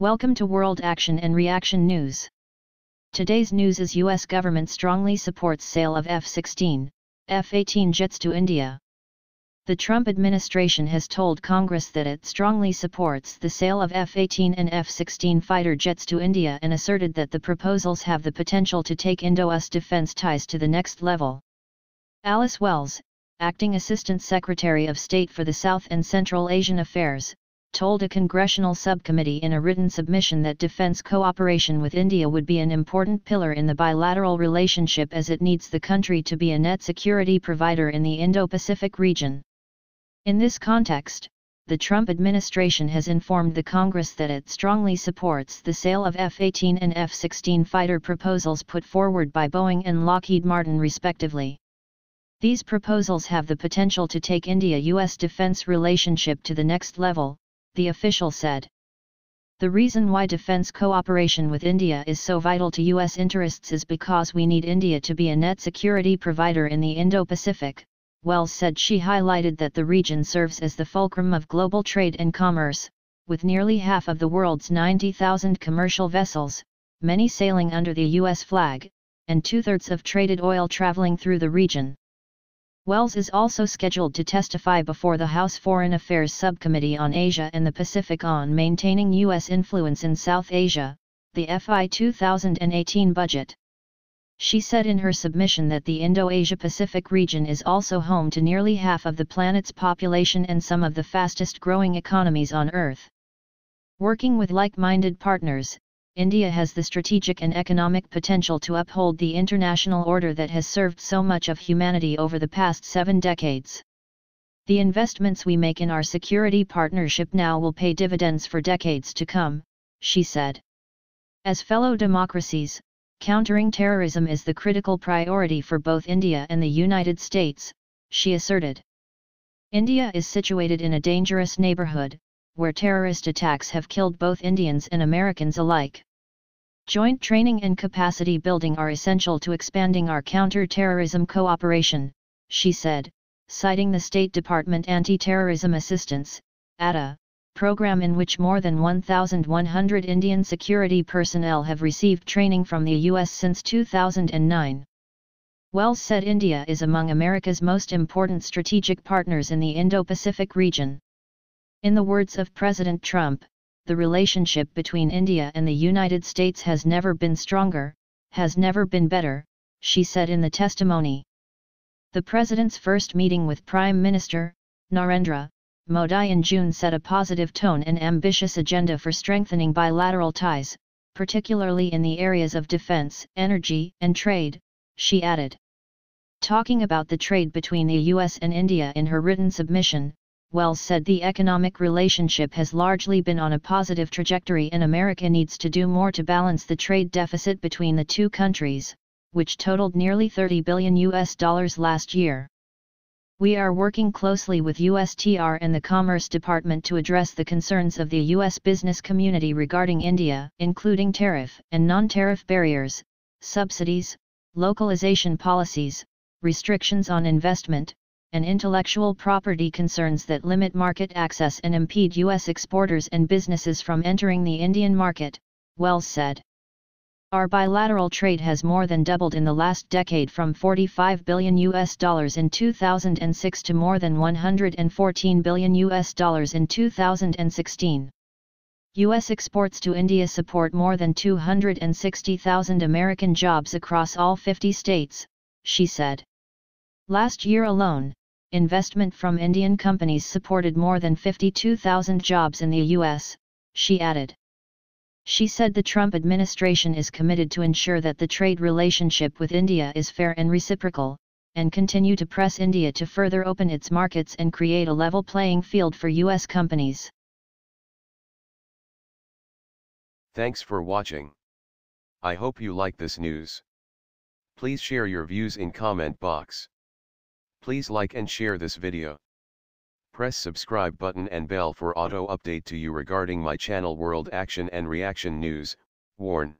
Welcome to World Action and Reaction News. Today's news is U.S. government strongly supports sale of F-16, F-18 jets to India. The Trump administration has told Congress that it strongly supports the sale of F-18 and F-16 fighter jets to India and asserted that the proposals have the potential to take Indo-US defense ties to the next level. Alice Wells, Acting Assistant Secretary of State for the South and Central Asian Affairs, told a congressional subcommittee in a written submission that defense cooperation with India would be an important pillar in the bilateral relationship as it needs the country to be a net security provider in the Indo-Pacific region. In this context, the Trump administration has informed the Congress that it strongly supports the sale of F-18 and F-16 fighter proposals put forward by Boeing and Lockheed Martin respectively. These proposals have the potential to take India-US defense relationship to the next level, the official said. The reason why defense cooperation with India is so vital to U.S. interests is because we need India to be a net security provider in the Indo-Pacific, Wells said. She highlighted that the region serves as the fulcrum of global trade and commerce, with nearly half of the world's 90,000 commercial vessels, many sailing under the U.S. flag, and two-thirds of traded oil traveling through the region. Wells is also scheduled to testify before the House Foreign Affairs Subcommittee on Asia and the Pacific on maintaining U.S. influence in South Asia, the FY 2018 budget. She said in her submission that the Indo-Asia-Pacific region is also home to nearly half of the planet's population and some of the fastest-growing economies on Earth. Working with like-minded partners, India has the strategic and economic potential to uphold the international order that has served so much of humanity over the past 7 decades. The investments we make in our security partnership now will pay dividends for decades to come, she said. As fellow democracies, countering terrorism is the critical priority for both India and the United States, she asserted. India is situated in a dangerous neighborhood, where terrorist attacks have killed both Indians and Americans alike. Joint training and capacity building are essential to expanding our counter-terrorism cooperation, she said, citing the State Department Anti-Terrorism Assistance (ATA) program in which more than 1,100 Indian security personnel have received training from the U.S. since 2009. Wells said India is among America's most important strategic partners in the Indo-Pacific region. In the words of President Trump, the relationship between India and the United States has never been stronger, has never been better, she said in the testimony. The president's first meeting with Prime Minister Narendra Modi in June set a positive tone and ambitious agenda for strengthening bilateral ties, particularly in the areas of defense, energy, and trade, she added. Talking about the trade between the U.S. and India in her written submission, Wells said the economic relationship has largely been on a positive trajectory and America needs to do more to balance the trade deficit between the two countries, which totaled nearly $30 billion last year. We are working closely with USTR and the Commerce Department to address the concerns of the U.S. business community regarding India, including tariff and non-tariff barriers, subsidies, localization policies, restrictions on investment, and intellectual property concerns that limit market access and impede U.S. exporters and businesses from entering the Indian market, Wells said. Our bilateral trade has more than doubled in the last decade from $45 billion in 2006 to more than $114 billion in 2016. U.S. exports to India support more than 260,000 American jobs across all 50 states, she said. Last year alone, investment from Indian companies supported more than 52,000 jobs in the U.S., she added. She said the Trump administration is committed to ensure that the trade relationship with India is fair and reciprocal, and continue to press India to further open its markets and create a level playing field for U.S. companies. Thanks for watching. I hope you like this news. Please share your views in comment box. Please like and share this video. Press subscribe button and bell for auto update to you regarding my channel World Action and Reaction News. Warn.